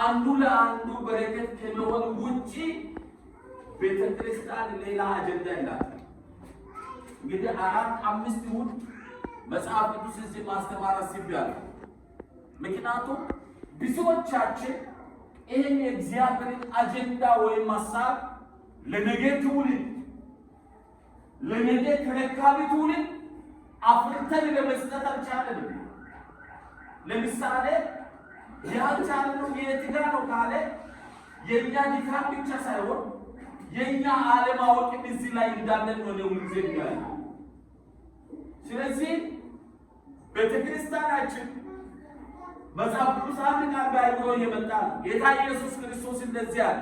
አንዱ ለአንዱ በረከት ከመሆን ውጪ ቤተክርስቲያን ሌላ አጀንዳ የላትም። እንግዲህ 4-5 ይሁን መጽሐፍ ቅዱስ እዚህ ማስተማር አስቤያለሁ። ምክንያቱም ብዙዎቻችን ይህን የእግዚአብሔርን አጀንዳ ወይም ሀሳብ ለነገ ትውልድ ለነገ ተረካቢ ትውልድ አፍርተን ለመስጠት አልቻለንም። ለምሳሌ ያልቻልነው የት ጋር ነው ካለ የእኛ ድካም ብቻ ሳይሆን የእኛ አለማወቅም እዚህ ላይ እንዳለን ነው ለሁልጊዜ ያለው። ስለዚህ ቤተክርስቲያናችን መጽሐፍ ቅዱስ አንድ ቃል ባይብሎ እየመጣ ነው። ጌታ ኢየሱስ ክርስቶስ እንደዚህ አለ፣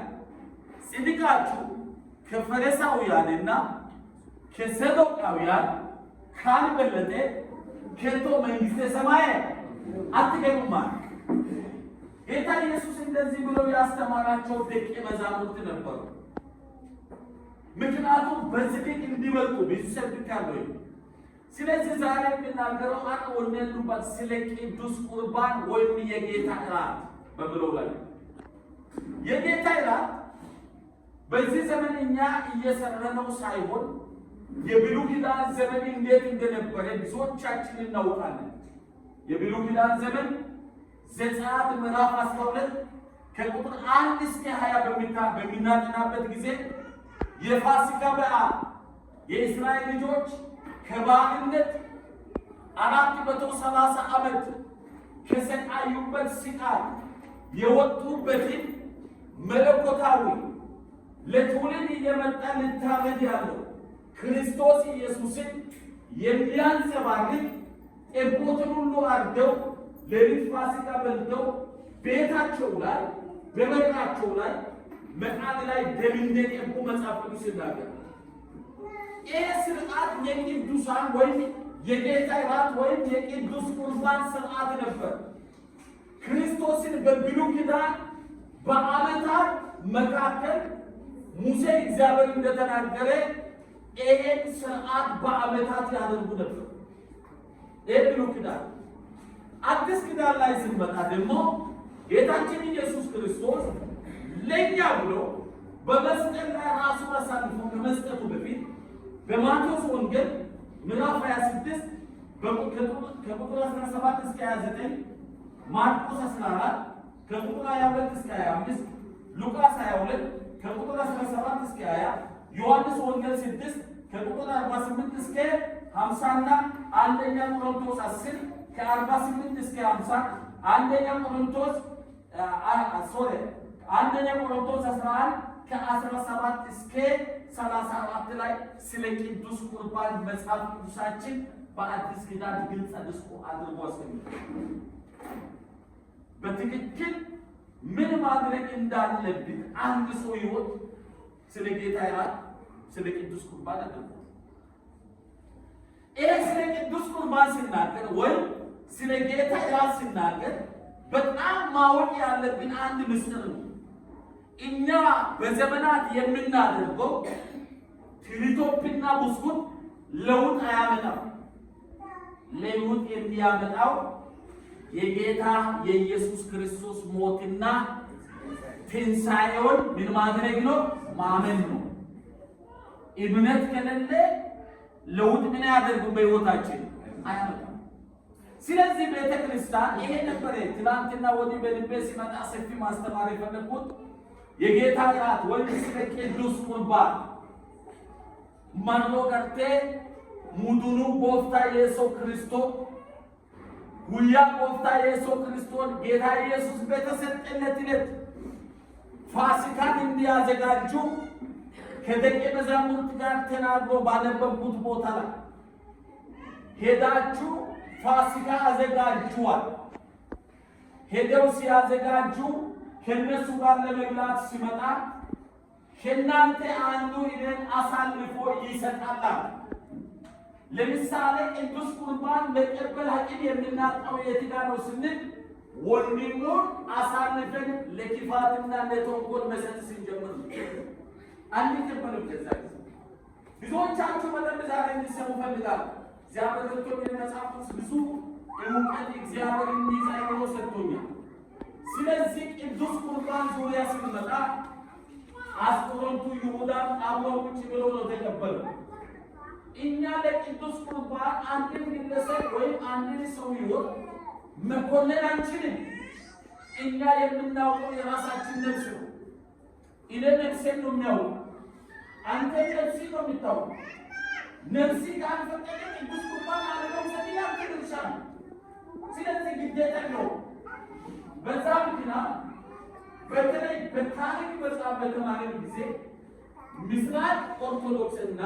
ጽድቃችሁ ከፈሪሳውያንና ከሰዱቃውያን ካልበለጠ ከቶ መንግሥተ ሰማይ አትገቡም አለ። ጌታ ኢየሱስ እንደዚህ ብሎ ያስተማራቸው ደቀ መዛሙርት ነበሩ። ምክንያቱም በጽድቅ እንዲበልጡ ቢሰብካሉ። ስለዚህ ዛሬ የምናገረው አንድ ወንጌሉባት ስለ ቅዱስ ቁርባን ወይም የጌታ እራት በብለው ላይ የጌታ እራት በዚህ ዘመን እኛ እየሰራነው ሳይሆን የብሉይ ኪዳን ዘመን እንዴት እንደነበረ ብዙዎቻችን እናውቃለን። የብሉይ ኪዳን ዘመን ዘጸአት ምዕራፍ 12 ከቁጥር 1 እስከ 20 በሚናጠናበት ጊዜ የፋሲካ በዓል የእስራኤል ልጆች ከባርነት 430 ዓመት ከሰቃዩበት ስቃይ የወጡበትን መለኮታዊ ለትውልድ እየመጣ ልታመድ ያለው ክርስቶስ ኢየሱስን የሚያንጸባርቅ ጠቦትን ሁሉ አርደው ሌሊት ፋሲካ በልተው ቤታቸው ላይ በበራቸው ላይ መቃን ላይ ደም እንደቀቡ መጽሐፍ ቅዱስ ይናገራል። ይህ ስርዓት የቅዱሳን ወይም የጌታ እራት ወይም የቅዱስ ቁርባን ስርዓት ነበር። ክርስቶስን በብሉይ ኪዳን በዓመታት መካከል ሙሴ እግዚአብሔር እንደተናገረ ይህን ስርዓት በዓመታት ያደርጉ ነበር። ይህ ብሉይ ኪዳን። አዲስ ኪዳን ላይ ስንመጣ ደግሞ ጌታችን ኢየሱስ ክርስቶስ ለኛ ብሎ በመስቀል ላይ ራሱን አሳልፎ ከመስጠቱ በፊት በማቴዎስ ወንጌል ምዕራፍ 26 ከቁጥር 17 እስከ 29፣ ማርቆስ 14 ከቁጥር 22 እስከ 25፣ ሉቃስ 22 ከቁጥር 17 እስከ 20፣ ዮሐንስ ወንጌል 6 ከቁጥር 48 እስከ 50 እና አንደኛ ቆሮንቶስ 10 ከ48 እስከ 50፣ አንደኛ ቆሮንቶስ 11 ከ17 እስከ 34 ላይ ስለ ቅዱስ ቁርባን መጽሐፍ ቅዱሳችን በአዲስ ኪዳን ግልጽ አድርጎ አስቀምጧል። በትክክል ምን ማድረግ እንዳለብን አንድ ሰው ይወት ስለ ጌታ እራት ስለ ቅዱስ ቁርባን አድርጎ ስለ ቅዱስ ቁርባን ሲናገር ወይ ስለ ጌታ እራት ሲናገር በጣም ማወቅ ያለብን አንድ ምስጢር ነው። እኛ በዘመናት የምናደርገው ትሪቶፕና ብስኩት ለውጥ አያመጣም። ለውጥ የሚያመጣው የጌታ የኢየሱስ ክርስቶስ ሞትና ትንሣኤውን ምን ማድረግ ነው? ማመን ነው። እምነት ከሌለ ለውጥ ምን ያደርጉ በሕይወታችን አያመጣም። ስለዚህ ቤተ ክርስቲያን ይሄ ነበር ትናንትና ወዲህ በልቤ ሲመጣ ሰፊ ማስተማር የፈለኩት የጌታ እራት ወይም ስለ ቅዱስ ቁርባን ማኖ ገርቴ ሙዱኑ ቦፍታ ኢየሱስ ክርስቶስ ጉያ ቦፍታ ኢየሱስ ክርስቶስ ጌታ ኢየሱስ በተሰጠለት ዕለት ፋሲካን እንዲያዘጋጁ ከደቀ መዛሙርት ጋር ተናግሮ ባነበቡት ቦታ ላይ ሄዳችሁ ፋሲካ አዘጋጁዋል። ሄደው ሲያዘጋጁ ከነሱ ጋር ለመብላት ሲመጣ ከእናንተ አንዱ እኔን አሳልፎ ይሰጣል። ለምሳሌ ቅዱስ ቁርባን ለቀበል ሐቂም የምናጣው የት ጋር ነው ስንል ወንድሙን አሳልፈን ለክፋትና ለተንኮል መስጠት ስንጀምር አንቀበልም። ከዛ ብዙዎቻችሁ በደንብ ዛሬ እንዲሰሙ ፈልጋለሁ። እግዚአብሔር ሰጥቶኝ መጽሐፍ ውስጥ ብዙ እውቀት እግዚአብሔር እንዲዛይሮ ሰጥቶኛል። ስለዚህ ቅዱስ ቁርባን ስንመጣ አስቆሮቱ ይሁዳን አብረው ቁጭ ብለው ነው ተቀበለው። እኛ ለቅዱስ ቁርባን አንድን ግለሰብ ወይም አንድን ሰው ሕይወት መኮንን አንችልም። እኛ የምናውቀው የራሳችን ነፍስ ነው። እኔ ነፍሴን ነው የሚያውቀው፣ አንተ ነፍሲ ነው የምታውቀው። ነፍሲ ካልፈቀደ ቅዱስ ቁርባን አለመውሰድ ያልተደርሻል። ስለዚህ ግዴታ ነው። በዛ ምክንያት በተለይ በታሪክ መጽሐፍ በተማርን ጊዜ ምስራቅ ኦርቶዶክስና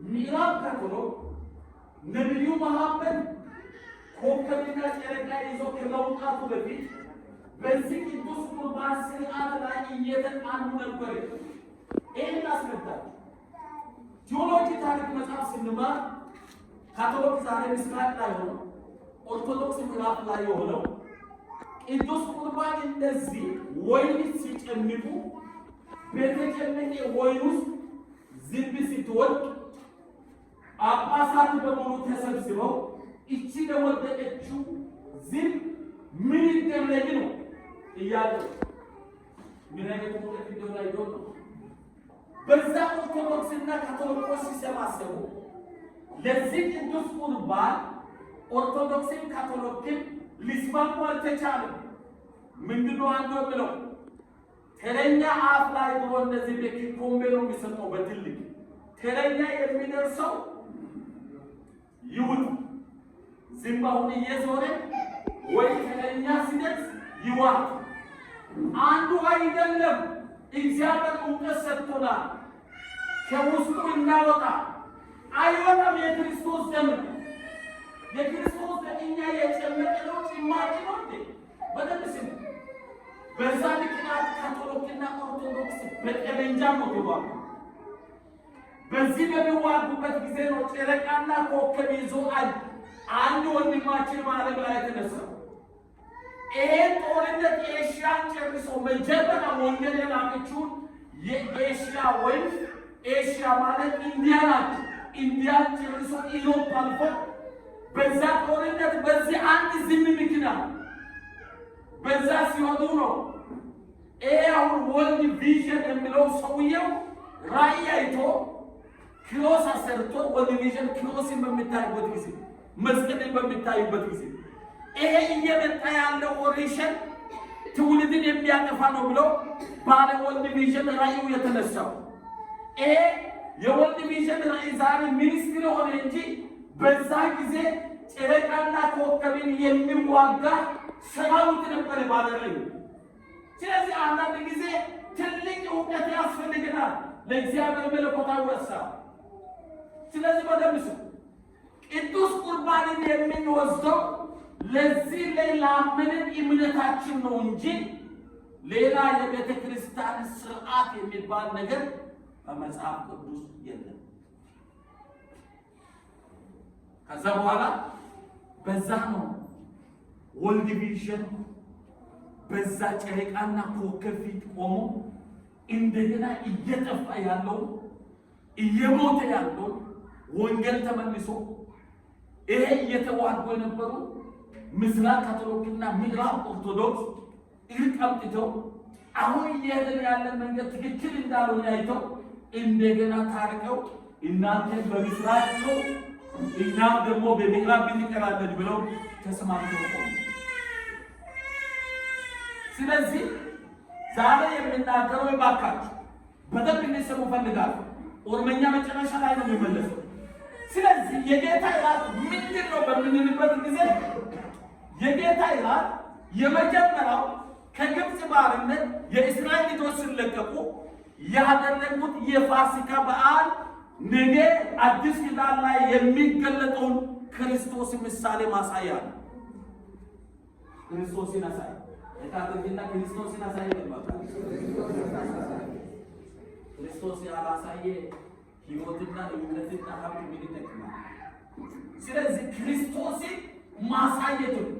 ምዕራብ ካቶሊክ ነቢዩ መሐመድ ኮከብና ጨረቃ ይዞ ከመውጣቱ በፊት በዚህ ቅዱስ ቁርባን ስርዓት ላይ እየተጣሉ ነበር። ይህን አስረዳል። ቴዎሎጂ ታሪክ መጽሐፍ ስንማር ካቶሊክ ዛሬ ምስራቅ ላይ ሆነው ኦርቶዶክስ ምዕራብ ላይ ሆነው ቅዱስ ቁርባን እንደዚህ ወይን ሲጨምቁ በተጨመቀ ወይን ውስጥ ዝንብ ስትወድቅ ጳጳሳት በሙሉ ተሰብስበው እቺ ለወደቀችው ዝንብ ምን ይደረግ ነው እያሉ ምን አይነት ወደቅ እንደሆነ ነው። በዛ ኦርቶዶክስና ካቶሊኮች ሲሰባሰቡ ለዚህ ቅዱስ ቁርባን ኦርቶዶክስን ካቶሊክን ሊስማሙ አልተቻለም። ምንድነው አንዱ ብለው ተረኛ አፍ ላይ ድሮ እንደዚህ በኪኮምቤ ነው የሚሰጠው በትልቅ ተረኛ የሚደርሰው ይውጥ ዝምባውን እየዞረ ወይ ተረኛ ሲደርስ ይዋጥ። አንዱ አይደለም እግዚአብሔር እውቀት ሰጥቶናል። ከውስጡ እናወጣ አይወጣም። የክርስቶስ ደም የክርስቶስ ለእኛ የጨመቀው ጭማቂ ነው እንዴ? በደንብ ስሙ። በዛ ምክንያት ካቶሊክና ኦርቶዶክስ በጠመንጃ ሞተዋል። በዚህ በሚዋጉበት ጊዜ ነው ጨረቃና ኮከብ ይዞ አንድ ወንድማችን ማለት ላይ ተነሳው። ይሄ ጦርነት ኤሽያን ጨርሶ መጀመሪያ ወንጌል የላከችውን የኤሽያ ወይም ኤሽያ ማለት ኢንዲያ ናት። ኢንዲያን ጨርሶ ኢሮፕ አልፎ በዛ ጦርነት በዚህ አንድ ዝም ምክንያት በዛ ሲሆኑ ነው። ይሄ አሁን ወርልድ ቪዥን የሚለው ሰውየው ራእይ አይቶ ክሮስ አሰርቶ ወርልድ ቪዥን ክሮስን በሚታይበት ጊዜ መስቀልን በሚታይበት ጊዜ ይሄ እየመጣ ያለው ኦሪሽን ትውልድን የሚያጠፋ ነው ብሎ ባለ ወርልድ ቪዥን ራእዩ የተነሳው ይሄ የወርልድ ቪዥን ራእይ ዛሬ ሚኒስትሪ ሆነ እንጂ በዛ ጊዜ ጨረቃና ኮከብን የሚዋጋ ሰራዊት ነበር ባደረገ። ስለዚህ አንዳንድ ጊዜ ትልቅ እውቀት ያስፈልገናል ለእግዚአብሔር መለኮታዊ ሐሳብ። ስለዚህ በደምስ ቅዱስ ቁርባንን የምንወስደው ለዚህ ላመንን እምነታችን ነው እንጂ ሌላ የቤተ ክርስቲያን ስርዓት የሚባል ነገር በመጽሐፍ ቅዱስ የለም። ከዛ በኋላ በዛ ነው ወርልድ ቪዥን በዛ ጨረቃና ኮከብ ፊት ቆሞ እንደገና እየጠፋ ያለው እየሞተ ያለው ወንጌል ተመልሶ ይሄ እየተዋጉ የነበሩ ምስራቅ ካቶሊክና ምዕራብ ኦርቶዶክስ እርቅ አምጥተው አሁን እየሄድን ያለን መንገድ ትክክል እንዳልሆነ አይተው እንደገና ታርቀው እናንተ በምስራቅ ነው እኛም ደግሞ በምዕራብ እንቀራለን ብለው ተስማምተው ቆሙ። ስለዚህ ዛሬ የምናገረው ይባካችሁ በደንብ እንድትሰሙ ፈልጋለሁ። ኦሮምኛ መጨረሻ ላይ ነው የሚመለሰው። ስለዚህ የጌታ እራት ምንድን ነው በምንልበት ጊዜ የጌታ እራት የመጀመሪያው ከግብፅ ባርነት የእስራኤል ልጆች ሲለቀቁ ያደረጉት የፋሲካ በዓል ነገ አዲስ ኪዳን ላይ የሚገለጠውን ክርስቶስ ምሳሌ ማሳያ ነው። ክርስቶስን አሳየ የታደርግና ክርስቶስን አሳየ ነው። ክርስቶስ ያላሳየ ሕይወትና እምነትና ሀብት ምን ይጠቅማል? ስለዚህ ክርስቶስን ማሳየት ነው።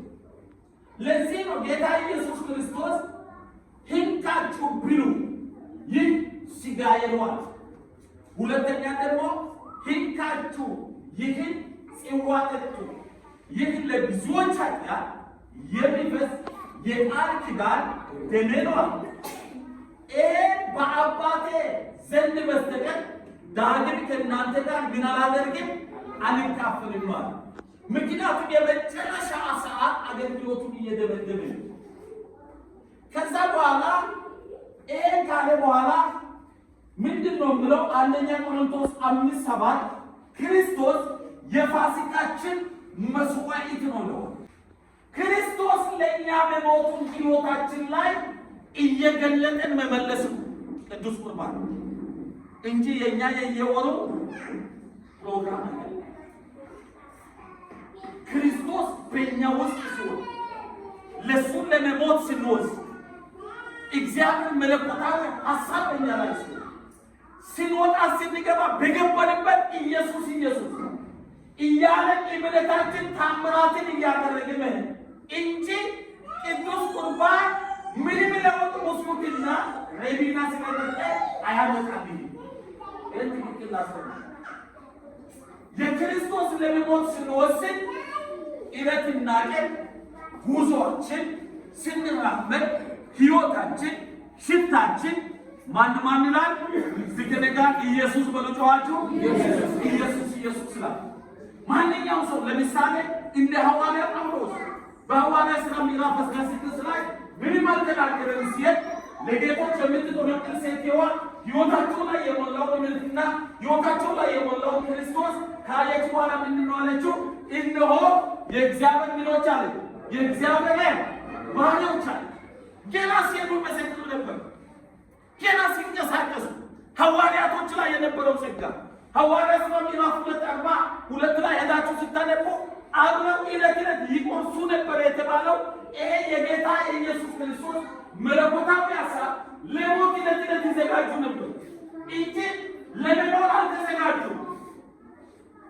ለዚህ ነው ጌታ ኢየሱስ ክርስቶስ ሂንካችሁ ብሉ ይህ ሥጋዬ ነው። ሁለተኛ ደግሞ ሂንካችሁ ይህን ጽዋ ጠጡ ይህ ለብዙዎች ኃጢአት የሚፈስ የቃል ኪዳን ደሜ ነው። በአባቴ ዘንድ በስተቀር ዳግም ከእናንተ ጋር ምን አላደርግም አልካፈልም ማለት። ምክንያቱም የመጨረሻ ሰዓት አገልግሎቱን እየደበደበ ነው። ከዛ በኋላ ካለ በኋላ ምንድን ነው ብለው አንደኛ ቆሮንቶስ 5:7 ክርስቶስ የፋሲካችን መስዋዕት ነው። ክርስቶስ ለእኛ በሞቱ ሕይወታችን ላይ እየገለጠን መመለስ ቅዱስ ቁርባን እንጂ የኛ የየወሩ ፕሮግራም አይደለም። ክርስቶስ በእኛ ውስጥ ሲሆን ለሱ ለመሞት ስንወስድ እግዚአብሔር መለኮታዊ ሐሳብ በእኛ ላይ ሲሆን ስንወጣ ስንገባ በገባንበት ኢየሱስ እያለን እምነታችን ታምራትን እያደረገ እንጂ ቅዱስ ቁርባን ምንም ለውጥ ሙስሙክና ረቢና ስለመጠ አያመጣብኝ። የክርስቶስ ለመሞት ስንወስን ዕለትና ቀን ጉዞአችን ስንራመድ ሕይወታችን ሽታችን ማን ይላል? ዝገነጋ ኢየሱስ በልጆዋችሁ ኢየሱስ ይላል። ማንኛውም ሰው ለምሳሌ እንደ ሐዋርያ ጳውሎስ በሐዋርያ ሥራ ምዕራፍ 16 ላይ ምንም አልተናገረም ሲል ለጌቶች የምትጠነቅል ሴትዋ ሕይወታቸው ላይ የሞላውን እምነትና ሕይወታቸው ላይ የሞላውን ክርስቶስ ካየች በኋላ ምንድን ነው አለችው? እነሆ የእግዚአብሔር ምኖች አለ የእግዚአብሔር ባሪያዎች አለ። ገና ሲሄዱ መሰክሩ ነበር። ገና ሲንቀሳቀሱ ሐዋርያቶች ላይ የነበረው ጸጋ ሐዋርያ ሥራ ምዕራፍ 2:42 ላይ ሄዳችሁ ስታነቡ አብረው ዕለት ይቆርሱ ነበር የተባለው ይሄ የጌታ የኢየሱስ ክርስቶስ መለኮታዊ ሐሳብ ለሞት ዕለት ይዘጋጁ ነበር እንጂ ለመኖር አልተዘጋጁም።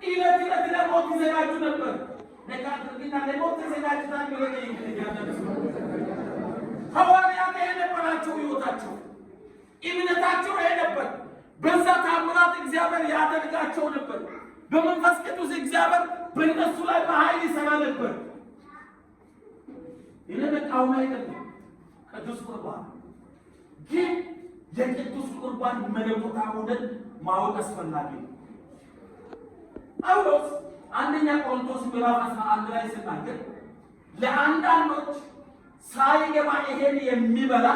ዕለት ለሞት ይዘጋጁ ነበር። ለካድርግና ለሞት ተዘጋጅታል ብለው ሐዋርያት የነበራቸው ሕይወታቸው እምነታቸው ነበር። በዛ ታምራት እግዚአብሔር ያደርጋቸው ነበር። በመንፈስ ቅዱስ እግዚአብሔር በእነሱ ላይ በኃይል ይሰራ ነበር። ይለመቃውም አይደለም ቅዱስ ቁርባን ግን የቅዱስ ቁርባን መለኮታዊነት ማወቅ አስፈላጊ ነው። ጳውሎስ አንደኛ ቆሮንቶስ ምዕራፍ 11 ላይ ሲናገር ለአንዳንዶች ሳይገባ ይሄን የሚበላ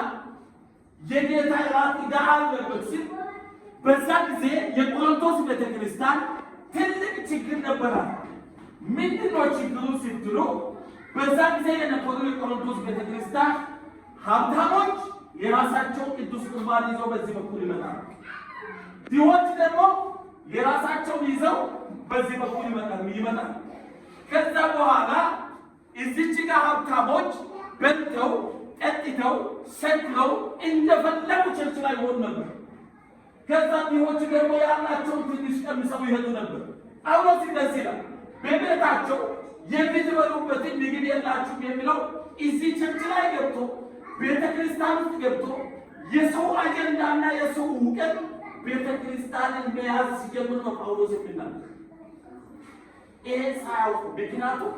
የጌታ ራት ዕዳ አለበት ሲል በዛ ጊዜ የቆሮንቶስ ቤተክርስቲያን ትልቅ ችግር ነበራት። ምንድነው ችግሩ ስትሉ በዛ ጊዜ የነበሩ የቆሮንቶስ ቤተክርስቲያን ሀብታሞች የራሳቸው ቅዱስ ቁርባን ይዘው በዚህ በኩል ይመጣሉ። ድሆች ደግሞ የራሳቸው ይዘው በዚህ በኩል ይመጣሉ። ከዛ በኋላ እዚች ጋር ሀብታሞች በልተው ጠጥተው ሰክረው እንደፈለጉ ቸርች ላይ ሆኑ ነበር። ከዛ ድሆች ደግሞ ያላቸውን ትንሽ ቀምሰው ይሄዱ ነበር። ጳውሎስ እንደዚህ ይላል፣ በቤታቸው የምትበሉበትን ምግብ የላችሁም የሚለው እዚህ ቸርች ላይ ገብቶ ቤተ ክርስቲያን ውስጥ ገብቶ የሰው አጀንዳና የሰው እውቀት ቤተ ክርስቲያንን መያዝ ሲጀምር ነው ጳውሎስ የሚናገር። ይሄ ሳያውቁ ምክንያቱም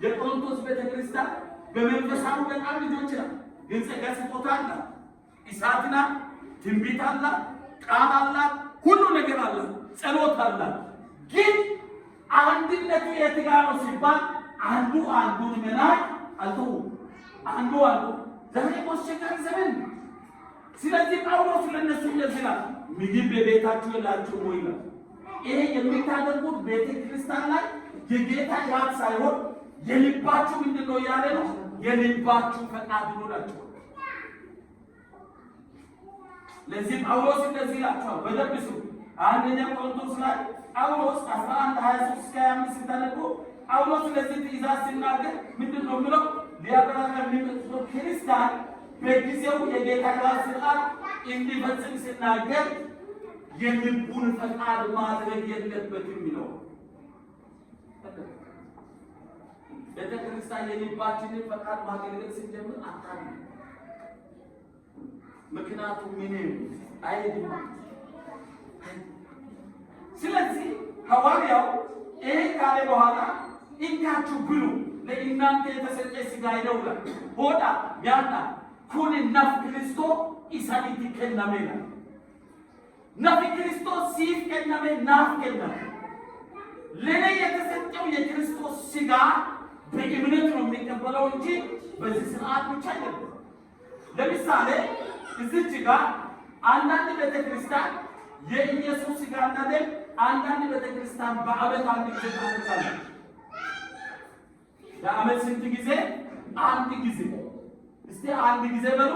የቆሮንቶስ ቤተ ክርስቲያን በመንፈሳዊ በጣም ልጆች ናት። ግን ጸጋ ስጦታ አላት፣ እሳት ናት፣ ትንቢት አላት፣ ቃል አላት፣ ሁሉ ነገር አላት፣ ጸሎት አላት። ግን አንድነቱ የት ጋር ነው ሲባል አንዱ አንዱን መናቅ አልተውም። አንዱ ዛሬ አስቸጋሪ ዘመን። ስለዚህ ጳውሎስ ለነሱ ይላል ምግብ በቤታችሁ የላችሁም ወይ ይላል። ይሄ የምታደርጉት ቤተ ክርስቲያን ላይ የጌታ ራት ሳይሆን የልባችሁ ምንድን ነው ያለ ነው። የልባችሁ ፈቃድ ይኖራችሁ። ለዚህ ጳውሎስ እንደዚህ ይላችኋል። በደንብ ስሙ። አንደኛ ቆሮንቶስ ላይ ጳውሎስ 11:23-25 ሲታነቁ ጳውሎስ ለዚህ ትእዛዝ ሲናገር ምንድን ነው ብለው ሊያበራራ የሚመጣው ክርስቲያን በጊዜው የጌታ ራት ስርዓት እንዲፈጽም ሲናገር የልቡን ፈቃድ ማድረግ የለበትም ይለው። ቤተክርስቲያን የልባችንን ፈቃድ ማገልገል ስንጀምር አታሚ ምክንያቱም ምንም አይደለም። ስለዚህ ሐዋርያው ይሄ ካለ በኋላ እንካችሁ ብሉ ለእናንተ የተሰጠ ሥጋዬ ነው ይላል። ሆዳ ያና ኩን ነፍ ክርስቶ ኢሳ isaaniitti kennameera. Nafi Kiristoos siif kenname naaf kenname. ለኔ የተሰጠው የክርስቶስ ሥጋ በእምነት ነው የሚቀበለው እንጂ በዚህ ስርዓት ብቻ አይደለም። ለምሳሌ እዚህ ጋር አንዳንድ ቤተክርስቲያን የኢየሱስ ሥጋና ደም አንዳንድ ቤተክርስቲያን በዓመት አንድ ጊዜ ታደርጋለች። በዓመት ስንት ጊዜ? አንድ ጊዜ። እስቲ አንድ ጊዜ በሉ።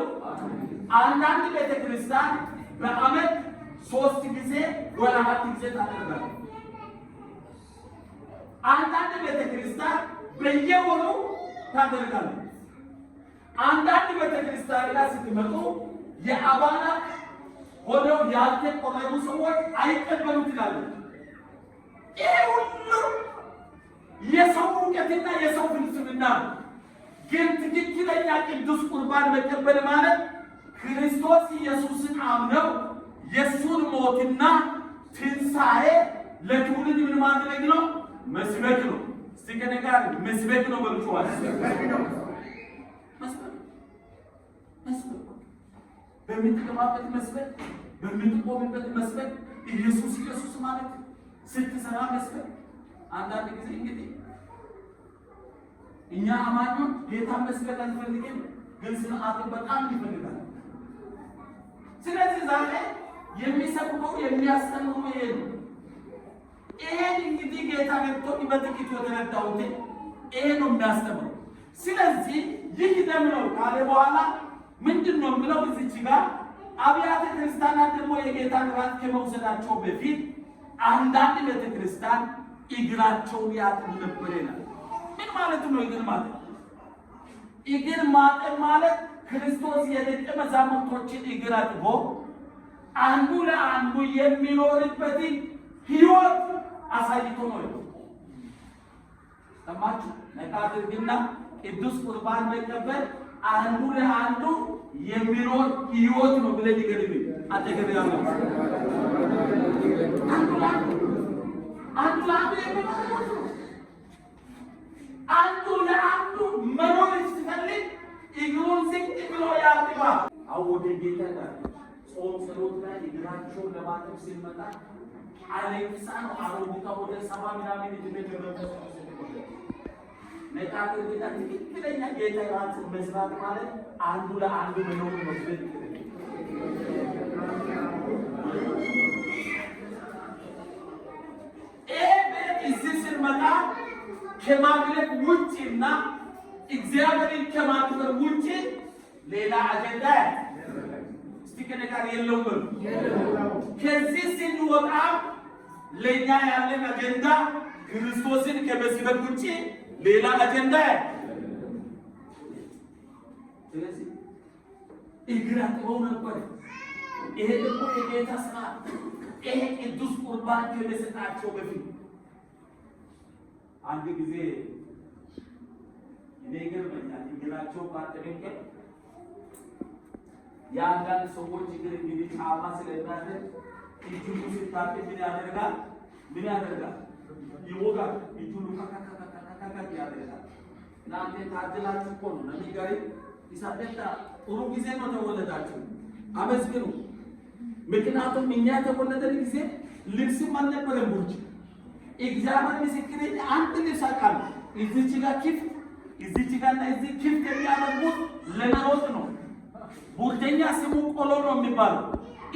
አንዳንድ ቤተክርስቲያን በዓመት 3 ጊዜ ወይ 4 ጊዜ ታደርጋለች። አንዳንድ ቤተክርስቲያን በየወሩ ታደርጋለች። አንዳንድ ቤተክርስቲያን ላይ ስትመጡ የአባላት ሆነው ያልተቆረቡ ሰዎች አይቀበሉት ይላሉ። ይሄ ሁሉ የሰው እውቀትና የሰው ፍልስፍና ነው። ግን ትክክለኛ ቅዱስ ቁርባን መቀበል ማለት ክርስቶስ ኢየሱስን አምነው የሱን ሞትና ትንሣኤ ለትውልድ ምን ማድረግ ነው? መስበክ ነው። እስቲ ከኔ ጋር መስበክ ነው በልቷል። መስበክ በምትቀማበት መስበክ፣ በምትቆምበት መስበክ፣ ኢየሱስ ማለት ስትሰራ መስበክ። አንዳንድ ጊዜ እንግዲህ እኛ አማኞች ጌታን መስበክ አንፈልግም፣ ግን ስርዓቱን በጣም ይፈልጋል። ስለዚህ ዛሬ የሚሰብከው የሚያስተምሩ ይሄ ነው። ይሄን እንግዲህ ጌታ ገብቶኝ በጥቂቱ የተረዳሁት ይሄ ነው የሚያስተምረው። ስለዚህ ይህ ደም ነው ካለ በኋላ ምንድን ነው የምለው? እዚች ጋር አብያተ ክርስቲያናት ደግሞ የጌታን ራት ከመውሰዳቸው በፊት አንዳንድ ቤተ ክርስቲያን እግራቸውን ያጥቡ ነበር ይላል። ምን ማለት ነው እግር ማለት? እግር ማጠብ ማለት ክርስቶስ የደቀ መዛሙርቶችን እግር አጥቦ አንዱ ለአንዱ የሚኖርበትን ሕይወት አሳይቶ ነው። ሰማችሁ? ነቃ አድርግና ቅዱስ ቁርባን መቀበል አንዱ ለአንዱ የሚኖር ሕይወት ነው ብለህ ይገርም አጠገብ ያለው አንዱ ለአንዱ መኖር ሲፈልግ እግሩን ዝቅ ብሎ ያጥባል። አወደ ጌታ ጋር ጾም ጸሎት ላይ እግራቸውን ለማጠብ ሲመጣ አሌክሳ ነው አሮጊቷ ወደ 70 ምናምን እድሜ ደረሰች። ነቃ ጌታ ትክክለኛ ጌታ ራት መስራት ማለት አንዱ ለአንዱ መኖር ነው። እዚህ ስንመጣ ከማድረግ ውጭና እግዚአብሔርን ከማክበር ውጭ ሌላ አጀንዳ እስቲ ከነጋር የለውም። ከዚህ ስንወጣ ለኛ ያለን አጀንዳ ክርስቶስን ከመስበክ ውጭ ሌላ አጀንዳ ስለዚህ እግር አጥበው ነበር። ይሄ ደግሞ የጌታ ስራ። ይሄ ቅዱስ ቁርባን ከመሰጣቸው በፊት አንድ ጊዜ እኔ ይገርመኛል። እግራቸው ባጠቀቀ የአንዳንድ ሰዎች እግር እንግዲህ ጫማ ስለሌለ እጁን ሲታጠብ ምን ያደርጋል? ይወጋል። እጁን ካካካካካካ ያደርጋል። እናንተ ታድላችሁ እኮ ነው። ነሚጋሪ ይሳደታ ጥሩ ጊዜ ነው ተወለዳችሁ፣ አመስግኑ። ምክንያቱም እኛ የተወለደን ጊዜ ልብስም አልነበረም። ቡርጅ እግዚአብሔር ምስክሬ አንድ ልብስ አቃል እዚች ጋር ክፍት እዚች ጋርና እዚህ ክፍት የሚያደርጉት ለመሮጥ ነው። ቡርጀኛ ስሙ ቆሎ ነው የሚባለው።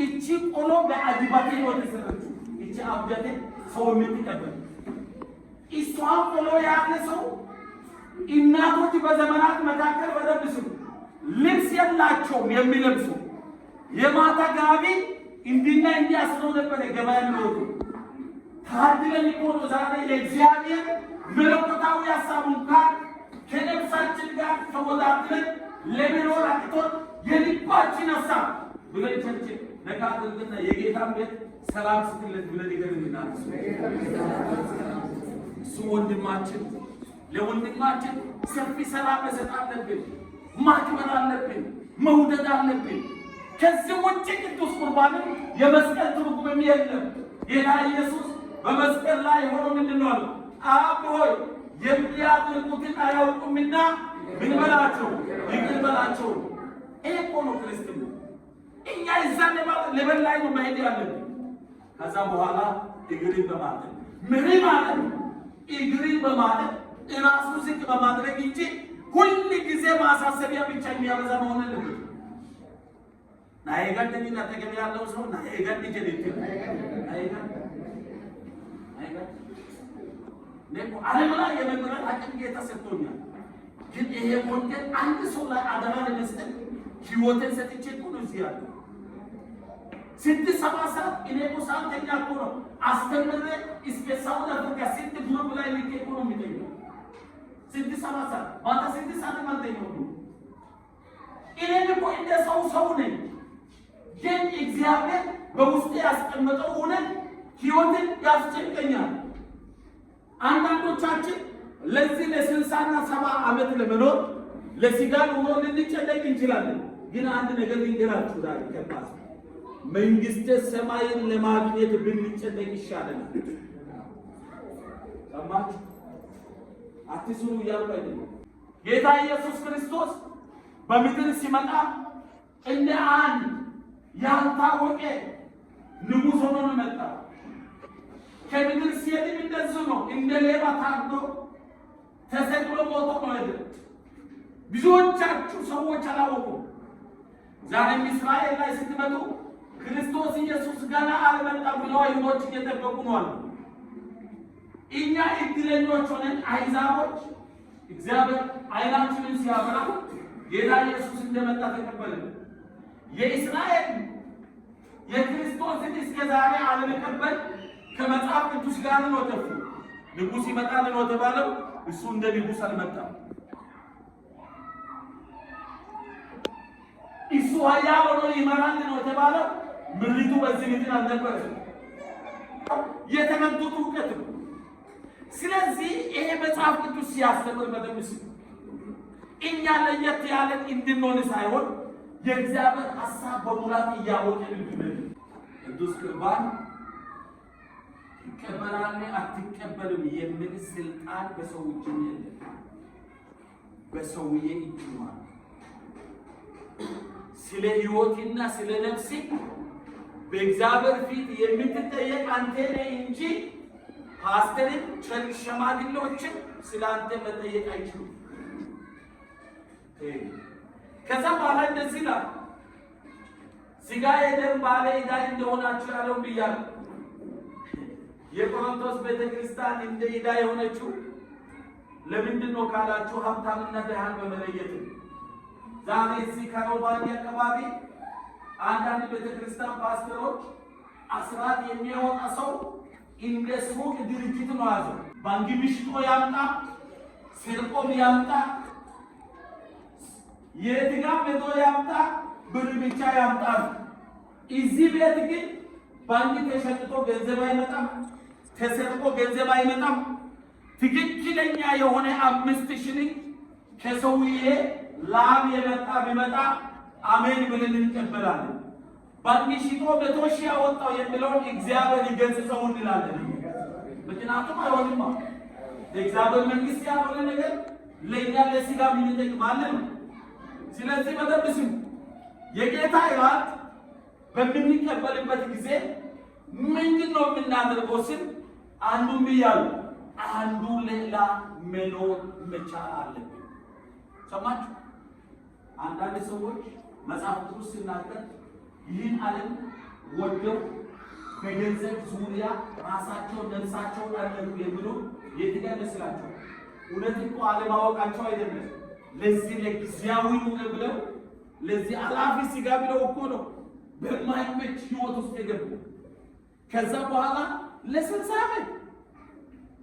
እቺ ቆሎ በአጅባቴ ነው የተሰራችው። እቺ አብጃቴ ሰው የምትቀበል እሷ ቆሎ ያለ ሰው እናቶች በዘመናት መካከል በደብሱ ልብስ የላቸውም የሚለብሱ የማታ ጋቢ እንዲና እንዲያስረው ነበር ገበያ የሚወጡ። ታድለን ይቆጡ ዛሬ ለእግዚአብሔር መለኮታዊ ሐሳቡን ካል ከነፍሳችን ጋር ተወዳድረን ለመኖር አቅቶን የልባችን ሐሳብ ብለን ቸርች ነቃድርግና የጌታን ቤት ሰላም ስትለት ብለን ይገርምናል። እሱ ወንድማችን ለወንድማችን ሰፊ ሰላም መስጠት አለብን፣ ማክበር አለብን፣ መውደድ አለብን። ከዚህ ውጭ ቅዱስ ቁርባንን የመስቀል ትርጉም የለም። ጌታ ኢየሱስ በመስቀል ላይ ሆኖ ምንድን ነው? አብ ሆይ የሚያደርጉትን አያውቁምና ምን በላቸው? ይቅር በላቸው። ይሄ እኮ ነው ክርስትና። ይሄ እዛ ሌቨል ላይ ነው መሄድ ያለብን። ከዛ በኋላ እግርን በማጠብ ምን ማለት እግርን በማጠብ ራሱ ዝቅ በማድረግ እንጂ ሁል ጊዜ ማሳሰቢያ ብቻ የሚያበዛ መሆን አለበት። ናይጋንደኝና ተገቢ ያለው ሰው ናይጋንድ ጀልት ናይጋንድ ለቆ ዓለም ላይ የመምራት አቅም የተሰጥቶኛል። ግን ይሄ ወንጌል አንድ ሰው ላይ አደራ ለመስጠት ህይወትን ሰጥቼ እኮ ነው እዚህ ያለው። 6-7 ሰዓት እኔ እኮ ሳልተኛ እኮ ነው አስተምሬ እስከ ሳውዲ አፍሪካ ስንት ግሩፕ ላይ ልኬ እኮ ነው የሚተኛው። 6-7 ሰዓት ማታ 6 ሰዓት ማልተኛው ነው። እኔ እኮ እንደ ሰው ነኝ። ግን እግዚአብሔር በውስጤ ያስቀመጠው እውነት ህይወትን ያስጨንቀኛል። አንዳንዶቻችን ለዚህ ለ60 እና 70 ዓመት ለመኖር ለስጋ ኑሮ ልንጨነቅ እንችላለን። ግን አንድ ነገር ልንገራችሁ ዛሬ ከባድ መንግስተ ሰማይን ለማግኘት ብንጨነቅ ይሻለናል። ሰማችሁ? አትስሩ እያልኩ አይደለም። ጌታ ኢየሱስ ክርስቶስ በምድር ሲመጣ እንደ አንድ ያልታወቀ ንጉሥ ሆኖ ነው መጣ። ከምድር ሲሄድም እንደዚሁ ነው። እንደ ሌባ ታርዶ ተሰቅሎ ሞቶ ነው ሄደ። ብዙዎቻችሁ ሰዎች አላወቁም። ዛሬም እስራኤል ላይ ስትመጡ ክርስቶስ ኢየሱስ ገና አልመጣም ብለው አይሁዶች እየጠበቁ ነው አሉ። እኛ እድለኞች ሆነን አሕዛቦች እግዚአብሔር ዓይናችንን ሲያበራ ጌታ ኢየሱስ እንደመጣ ተቀበልን። የእስራኤል የክርስቶስን እስከ ዛሬ አለመቀበል ከመጽሐፍ ቅዱስ ጋር ነው ተፉ። ንጉሥ ይመጣል ነው ተባለው፣ እሱ እንደ ንጉሥ አልመጣም። እሱ ኃያል ሆኖ ይመራል ነው ተባለው፣ ምሪቱ በዚህ ምድር አልነበረም። የተመቱት እውቀት ነው። ስለዚህ ይሄ መጽሐፍ ቅዱስ ሲያስተምር በደምስ እኛ ለየት ያለን እንድንሆን ሳይሆን የእግዚአብሔር ሐሳብ በሙላት እያወቅን እንድንሄድ ቅዱስ ቁርባን ትቀበላለህ አትቀበልም የሚል ስልጣን በሰው እጅ የለም፣ በሰውዬ እጅ ነው። ስለ ሕይወትና ስለ ነፍስ በእግዚአብሔር ፊት የምትጠየቅ አንተ ነህ እንጂ ፓስተርን ቸርች ሸማግሌዎችን ስለ አንተ መጠየቅ አይችሉም። ከዛ በኋላ እንደዚህ ይላል፣ ሥጋ የደም ባለ ዕዳ እንደሆናችሁ ያለው ብያለሁ። የቆሮንቶስ ቤተክርስቲያን እንደ ዕዳ የሆነችው ለምንድን ነው ካላችሁ ሀብታምና ድሃን በመለየት። ዛሬ እዚህ ከሮባኒ አካባቢ አንዳንድ ቤተክርስቲያን ፓስተሮች አስራት የሚያወጣ ሰው እንደ ሱቅ ድርጅት ነው ያዘው። ባንክ ምሽጦ ያምጣ፣ ስርቆም ያምጣ፣ የድጋም ቤቶ ያምጣ፣ ብር ብቻ ያምጣ። እዚህ ቤት ግን ባንክ ተሸጥቶ ገንዘብ አይመጣም፣ ተሰርቆ ገንዘብ አይመጣም። ትክክለኛ የሆነ 5 ሽልንግ ከሰውዬ ላም የመጣ ቢመጣ አሜን ብለን እንቀበላለን። ባንክ ሽጦ 100 ሺህ ያወጣው የሚለውን እግዚአብሔር ይገስጸው እንላለን። ምክንያቱም አይሆንማ የእግዚአብሔር መንግስት ያልሆነ ነገር ለእኛ ለሥጋ ምን ይጠቅማል? ስለዚህ በደንብ ስሙ። የጌታ እራት በምንቀበልበት ጊዜ ምንድን ነው የምናደርገው ስል አንዱን ብያለሁ፣ አንዱ ሌላ መኖር መቻል አለብን። ሰማችሁ? አንዳንድ ሰዎች መጽሐፍ ቅዱስ ሲናገር ይህን ዓለም ወደው በገንዘብ ዙሪያ ራሳቸው ነፍሳቸውን አለሉ የሚሉ የትጋር መስላቸው። እውነት እኮ አለማወቃቸው አይደለም። ለዚህ ለጊዜያዊ ኑሮ ብለው ለዚህ አላፊ ሥጋ ብለው እኮ ነው በማይመች ህይወት ውስጥ የገቡ። ከዛ በኋላ ለ60 ዓመት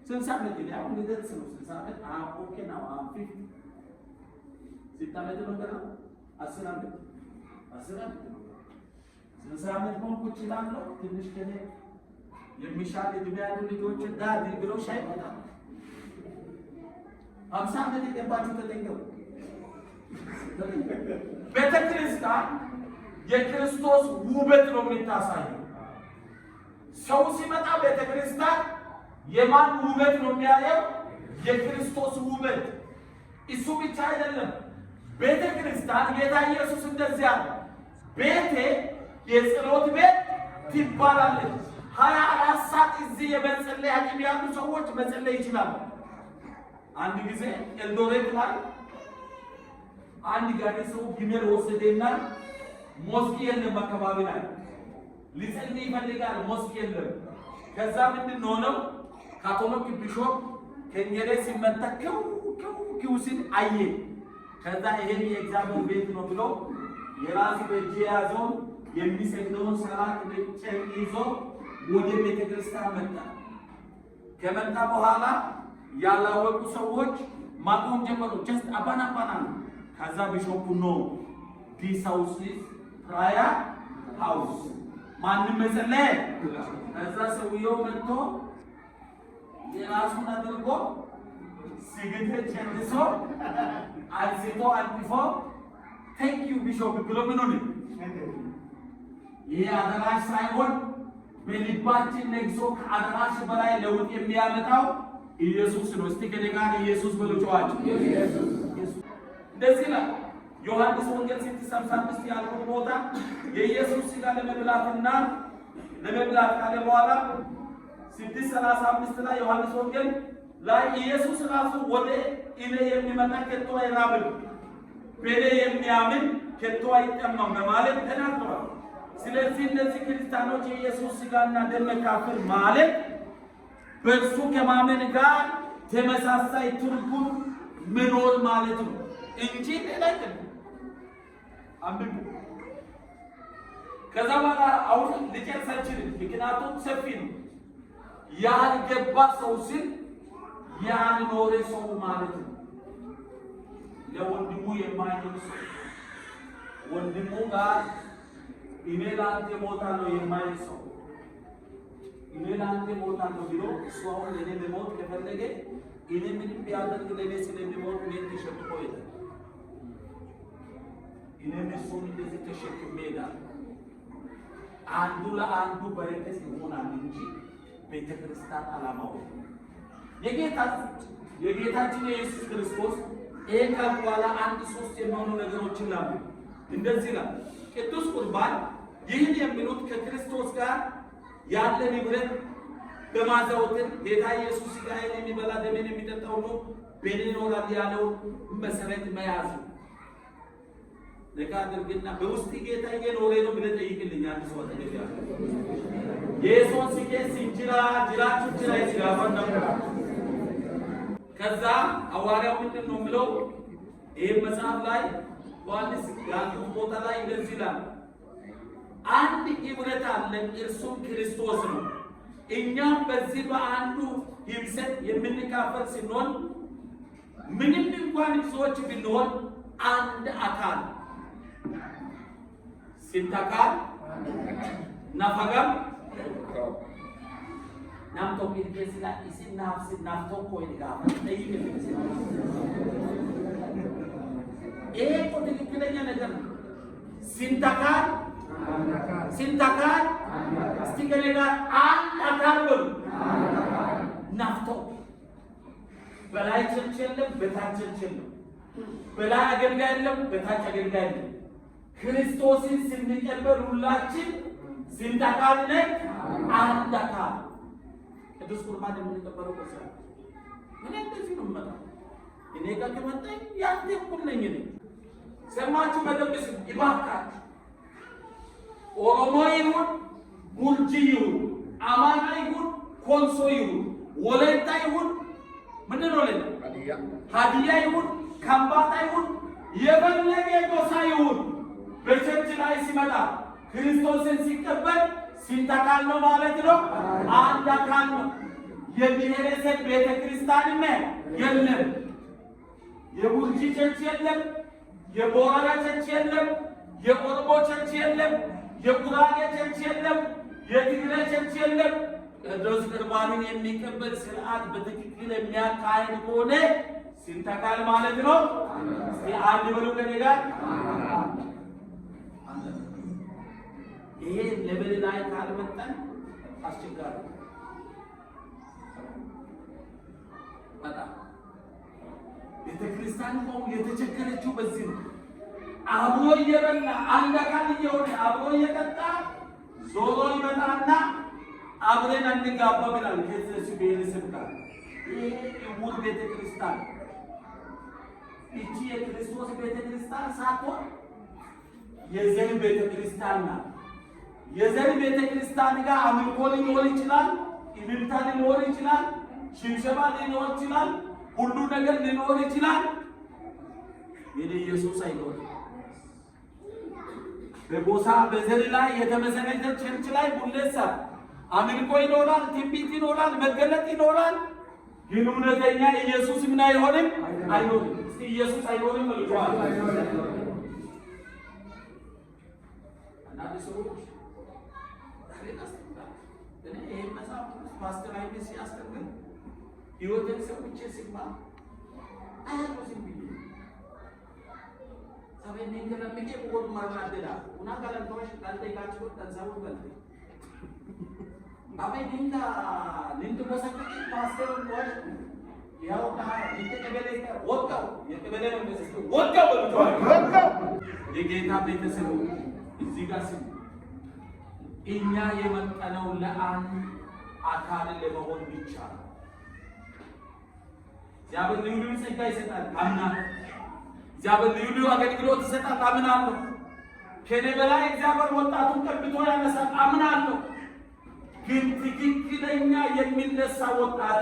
60 ዓመት ያው እንደዚህ ነው። 60 ዓመት ኦኬ ነው። 50 ዓመት ነው ገና 10 ዓመት 60 ዓመት ሞልኩት ይላል። ትንሽ ከኔ የሚሻል እድሜ ያሉ ልጆች ዳድ ብለው ሻይ ወጣ 50 ዓመት የገባችሁ ተጠንቀቁ። ቤተክርስቲያን የክርስቶስ ውበት ነው የምታሳየው። ሰው ሲመጣ ቤተክርስቲያን የማን ውበት ነው የሚያየው? የክርስቶስ ውበት። እሱ ብቻ አይደለም። ቤተክርስቲያን ጌታ ኢየሱስ እንደዚህ አለ፣ ቤቴ የጸሎት ቤት ትባላለች። 24 ሰዓት እዚህ የመጸለይ አቅም ያሉ ሰዎች መጸለይ ይችላሉ። አንድ ጊዜ ኤልዶሬት ላይ አንድ ጋሪ ሰው ግመል ወሰደና ሞስኪ የለም አካባቢ ላይ ሊጸልይ ይፈልጋል። ሞስኪ የለም። ከዛ ምንድን ነው ካቶሊክ ቢሾፕ ከእንጀራ ሲመተከው ሲል አየ። ከዛ ይሄን የእግዚአብሔር ቤት ነው ብሎ የራሱ በእጅ የያዘውን የሚሰግደውን ሰላት ጨርቅ ይዞ ወደ ቤተ ክርስቲያን መጣ። ከመጣ በኋላ ያላወቁ ሰዎች ማቆም ጀመሩ። ጀስት አባና ከዛ ቢሾፑ ነው ዲስ ሃውስ ኢዝ ፕራየር ሃውስ ማንም መጸለይ። ከዛ ሰውየው መጥቶ የራሱን አድርጎ ሲግደት ጨርሶ አንስቶ አልፎ ቴንክ ዩ ቢሾፕ ብሎ ምን ሆነ? ይሄ አደራሽ ሳይሆን በልባችን ነግሶ ከአደራሽ በላይ ለውጥ የሚያመጣው ኢየሱስ ነው። እስቲ ከኔ ጋር ኢየሱስ በሉጫዋችሁ ኢየሱስ እንደዚህ ነው። ዮሐንስ ወንጌል 6:55 ያለው ቦታ የኢየሱስ ሥጋ ለመብላትና ለመብላት ካለ በኋላ 6:35 ላይ ዮሐንስ ወንጌል ላይ ኢየሱስ ራሱ ወደ እኔ የሚመጣ ከቶ አይራብም፣ በእኔ የሚያምን ከቶ አይጠማም በማለት ተናግሯል። ስለዚህ እነዚህ ክርስቲያኖች የኢየሱስ ሥጋና ደም መካፈል ማለት በእርሱ ከማመን ጋር ተመሳሳይ ትርጉም መኖር ማለት ነው እንጂ ሌላ አይደለም። አንብቡ። ከዛ በኋላ አሁን ልጨርስ አልችልም፣ ምክንያቱም ሰፊ ነው። ያልገባ ሰው ሲል ያልኖረ ሰው ማለት ነው። ለወንድሙ የማይኖር ሰው ወንድሙ ጋር እኔ ላንተ እሞታለሁ የማይል ሰው እኔ ላንተ እሞታለሁ ብሎ እሱ አሁን ለእኔ መሞት ከፈለገ እኔ ምንም ቢያደርግ ለእኔ ስለሚሞት እኔን ተሸክሞ ይሄዳል። እኔም እሱን እንደዚህ ተሸክሜ እሄዳለሁ። አንዱ ለአንዱ በረከት ይሆናል እንጂ ቤተክርስቲያን ዓላማው የጌታችን የኢየሱስ ክርስቶስ ይሄን ካል በኋላ አንድ ሶስት የሚሆኑ ነገሮችን ላሉ እንደዚህ ነው። ቅዱስ ቁርባን ይህን የሚሉት ከክርስቶስ ጋር ያለ ንብረት በማዘውተር ጌታ ኢየሱስ ሥጋዬን የሚበላ ደሜን የሚጠጣ ሁሉ በእኔ ይኖራል ያለው መሰረት መያዝ ነው። ለካድርግና በውስጥ ጌታ እየኖረ ነው ብለህ ጠይቅልኝ። አንድ ሰው ተገቢያ ኢየሱስ ሲከስ እንጅራ ጅራችሁ ጅራ ይስራፈና ከዛ ሐዋርያው ምንድን ነው የሚለው? ይሄ መጽሐፍ ላይ ዮሐንስ ያለው ቦታ ላይ እንደዚህ ይላል፣ አንድ ህብረት አለን እርሱም ክርስቶስ ነው። እኛም በዚህ በአንዱ ህብረት የምንካፈል ስንሆን ምንም እንኳን ብዙዎች ብንሆን አንድ አካል ሲንታካል ናፈጋም ናምቶ ቢልኬስላ ኢሲናፍስ ናፍቶ ኮይንጋ ተይልኝ ይሄ ትክክለኛ ነገር ነው። ሲንታካል እስቲ ከኔ ጋር አንድ አካል በሉ። ናፍቶ በላይ ቸርች የለም፣ በታች ቸርች የለም። በላይ አገልጋይ የለም፣ በታች አገልጋይ የለም። ክርስቶስን ስንቀበል ሁላችን ስንት አካል ነን? አንድ አካል። ቅዱስ ቁርባን የምንቀበለው በሰራ እኔ እንደዚህ ነው የምመጣው። እኔ ጋር ከመጣኝ ያንተ እኩል ነኝ እኔ። ሰማችሁ በደንብ ይባርካችሁ። ኦሮሞ ይሁን፣ ጉርጂ ይሁን፣ አማራ ይሁን፣ ኮንሶ ይሁን፣ ወላይታ ይሁን፣ ምንድን ነው ሌላ ሀዲያ ይሁን፣ ከምባታ ይሁን፣ የፈለገ ጎሳ ይሁን በቸርች ላይ ሲመጣ ክርስቶስን ሲቀበል ስንት አካል ነው ማለት ነው? አንድ አካል ነው። የብሔረሰብ ቤተ ክርስቲያን የለም። የጉርጂ ቸርች የለም፣ የቦረና ቸርች የለም፣ የኦሮሞ ቸርች የለም፣ የጉራጌ ቸርች የለም፣ የትግሬ ቸርች የለም። ቅዱስ ቁርባንን የሚቀበል ስርዓት በትክክል የሚያካሄድ ከሆነ ስንት አካል ማለት ነው? አንድ በሉ ከኔ ጋር። ይሄ ለበል ላይ ካልመጣን አስቸጋሪ በጣም ቤተክርስቲያን ነው የተቸገረችው። በዚህ ነው አብሮ እየበላ አንድ አካል እየሆነ አብሮ እየጠጣ ዞሮ ይመጣና አብረን አንጋባ ብላል ከዚህ ቤተሰብ ጋር። ይሄ እሙር ቤተክርስቲያን እቺ የክርስቶስ ቤተክርስቲያን ሳትሆን የዘር ቤተክርስቲያን ናት። የዘር ቤተክርስቲያን ጋር አምልኮ ሊኖር ይችላል፣ እልልታ ሊኖር ይችላል፣ ሽብሸባ ሊኖር ይችላል፣ ሁሉ ነገር ሊኖር ይችላል። ኢየሱስ አይኖርም። በጎሳ በዘር ላይ የተመሰረተ ቸርች ላይ ቡሌሳ አምልኮ ይኖራል፣ ትንቢት ይኖራል፣ መገለጥ ይኖራል። ግን እውነተኛ ኢየሱስ ምን አይሆንም? አይኖርም። እስቲ ኢየሱስ አይኖርም ብለዋል። አንዳንድ ሰዎች ይሄ መጽሐፍ ፓስተር አይቤ ሲያስተምር ህይወትን ሰውቼ ሲማ አያለው ሲብይ ሰበኔ ከለምቄ ቦድ ማራደዳ una galantoሽ ካልተይካችሁ ተንሳው በልተ አበይ ዲንታ ሊንት በሰከች ፓስተር ወሽ ያው ይተቀበለ ወጣው የተበለ ነው መስክ ወጣው ወጣው የጌታ ቤተሰብ እዚህ ጋር ሲል እኛ የመጣነው ለአንድ አካል ለመሆን ብቻ ነው። እግዚአብሔር ልዩ ልዩ ጸጋ ይሰጣል አምናለሁ። እግዚአብሔር ልዩ ልዩ አገልግሎት ይሰጣል አምናለሁ። ከኔ በላይ እግዚአብሔር ወጣቱን ቀብቶ ያነሳል አምናለሁ። ግን ትክክለኛ የሚነሳ ወጣት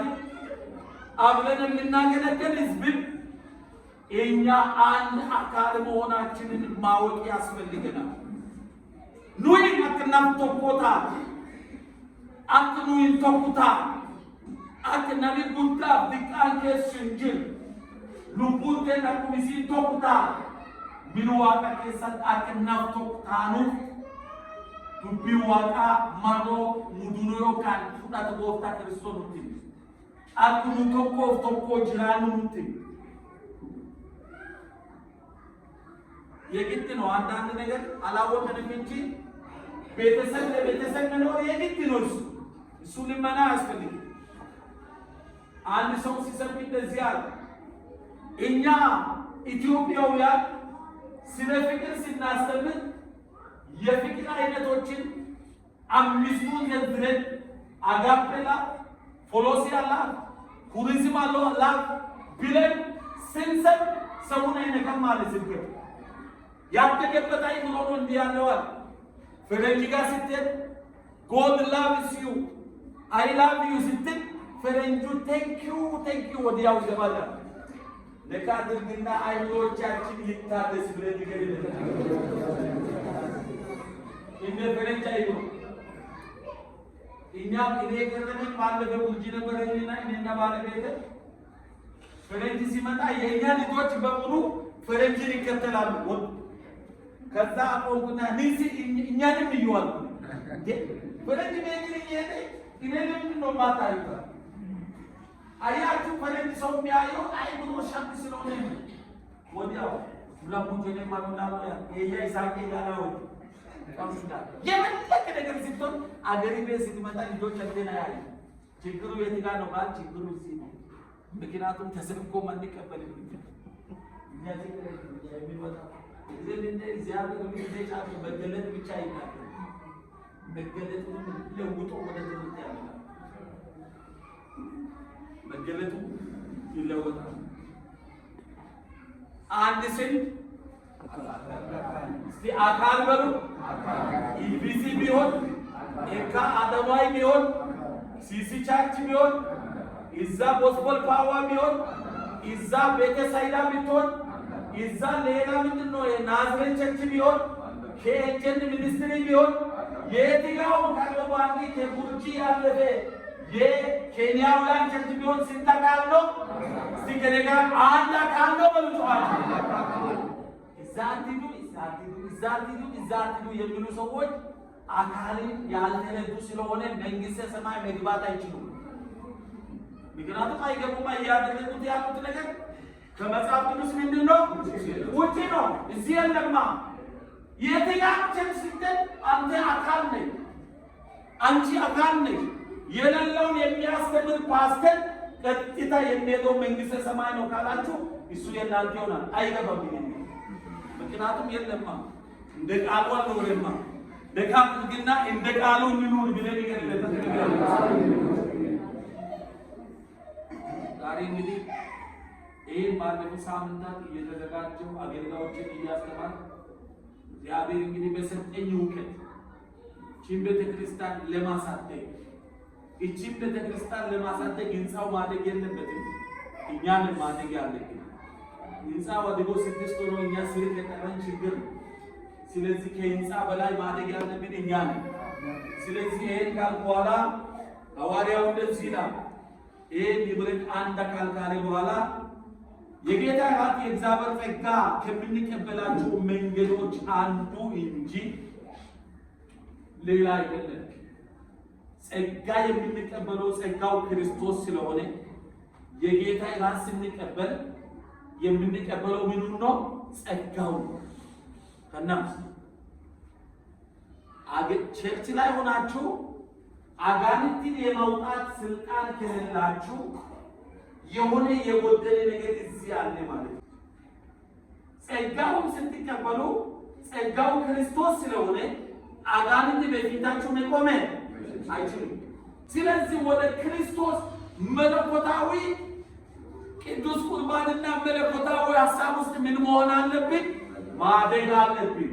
አብረን የምናገለግል ህዝብ እኛ አንድ አካል መሆናችንን ማወቅ ያስፈልገናል። ኑይ አክናም ተቆታ አክኑይ ተቆታ አክናም ጉንታ ዲቃን ከስንጅል ሉቡቴ ናኩሚሲ ተቆታ ቢኑዋቃ ከሰት አክናም ተቆታኑ ዱቢ ዋቃ ማሮ ሙዱኖ ካን ፉዳት ቦፍታ ክርስቶስ ኑቲ አክኑ ተቆ ጅራኑ ኑቲ የግድ ነው። አንዳንድ ነገር አላወቀንም እንጂ ቤተሰብ ለቤተሰብ ነው የግድ ነው። እሱ ልመና አያስፈልግም። አንድ ሰው ሲሰብክ እንደዚህ አለ፣ እኛ ኢትዮጵያውያን ስለ ፍቅር ስናስተምር የፍቅር አይነቶችን አምስቱን ዘርዝረን አጋፔላ፣ ፎሎሲያላ፣ ኩሪዝም አላ ብለን ስንሰብ ሰውን አይነካም ማለት ስብከት ያተገበታ ይኖር እንዲያለዋል ፈረንጅ ጋር ስትል God loves you I love you ስትል ፈረንጁ thank you ወዲያው ዘባላ ለካድርግና አይኖቻችን ይታደስ ብለን ይገርልናል። እንደ ፈረንጅ አይኖ እኛም እኔ ገረመኝ ባለፈው ውጪ ነበርና እኔና ባለቤቴ ፈረንጅ ሲመጣ የኛ ልጆች በሙሉ ፈረንጅን ይከተላሉ። ከዛ አቆንኩና ንሲ እኛንም ይዋል ፈረንጅ ቤት ይሄደ ይሄንን ነው ማታይታ አያችሁ ፈረንጅ ሰው የሚያየው አይብሮ ሸክ ስለሆነ ወዲያው ለሙጀኔ ማኑላው የያይሳቄ ያለው ታምስታ የመለከ ነገር ሲቶን አገሪ ቤት ሲመጣ ልጆች እንደና ያለ ችግሩ የት ጋር ነው ማለት ችግሩ እዚህ ነው። ምክንያቱም ተሰብኮ ማን ይቀበል እኛዚህ የሚወጣ እዚህ እግዚአብሔር የሚደጫው መገለጥ ብቻ ይላል። መገለጡን ለውጦ ወደ ትምህርት ያመጣል። መገለጡ ይለወጣል። አንድ ስን እስቲ አካል በሉ ኢቢሲ ቢሆን ኤካ አደማይ ቢሆን ሲሲ ቻርች ቢሆን ኢዛ ጎስፖል ፓዋ ቢሆን ኢዛ ቤተሳይዳ ቢሆን ኢዛ ሌላ ምንድነው የናዝሬት ቸርች ቢሆን ከኤጀንት ሚኒስትሪ ቢሆን የትኛው ካለባንዲ ከቡርጂ ያለፈ የኬንያውያን ቸርች ቢሆን ሲታቃሎ ሲከለጋ አንድ አካል ነው በልቷል። እዛቲዱ የሚሉ ሰዎች አካልን ያልተረዱ ስለሆነ መንግስተ ሰማይ መግባት አይችሉም። ምክንያቱም አይገቡም። ያደረጉት ያሉት ነገር ከመጽሐፍ ቅዱስ ምንድነው ውጪ ነው። እዚህ የለማ የትኛው ቸርች ስትል አንተ አካል ነህ፣ አንቺ አካል ነህ። የሌለውን የሚያስተምር ፓስተር ቀጥታ የሚሄደው መንግስተ ሰማይ ነው ካላችሁ እሱ የናንተ ይሆናል። አይገባም። ምክንያቱም የለማ እንደ ቃሉ አልኖረማ ደካግና እንደ ቃሉ እንኑር ብለን ይገለጣል። ዛሬ እንግዲህ ይህን ባለፈው ሳምንታት እየተዘጋጀው አገልጋዮችን እያስተማር እግዚአብሔር እንግዲህ በሰጠኝ እውቀት ይህችን ቤተክርስቲያን ለማሳደግ ህንፃው ማደግ የለበትም፣ እኛን ማደግ ያለብን። ህንፃው አድጎ 6 ሆኖ እኛ ስር የቀረን ችግር ነው። ስለዚህ ከህንፃ በላይ ማደግ ያለብን እኛ ነን። ስለዚህ ይሄን ካል በኋላ ሐዋርያው እንደዚህ ይላል። ይሄን ይብረት አንድ አካል ካለ በኋላ የጌታ ራት የእግዚአብሔር ጸጋ ከምንቀበላቸው መንገዶች አንዱ እንጂ ሌላ አይደለም። ጸጋ የምንቀበለው ጸጋው ክርስቶስ ስለሆነ የጌታ ራት ስንቀበል የምንቀበለው ምኑ ነው? ጸጋው ነው። ከናም ቸርች ላይ ሆናችሁ አጋንንትን የማውጣት ስልጣን ከሌላችሁ የሆነ የጎደለ ነገር እዚህ አለ ማለት ነው። ጸጋውን ስትቀበሉ ጸጋው ክርስቶስ ስለሆነ አጋንንት በፊታችሁ መቆም አይችልም። ስለዚህ ወደ ክርስቶስ መለኮታዊ ቅዱስ ቁርባንና መለኮታዊ ሐሳብ ውስጥ ምን መሆን አለብን? ማደግ አለብን።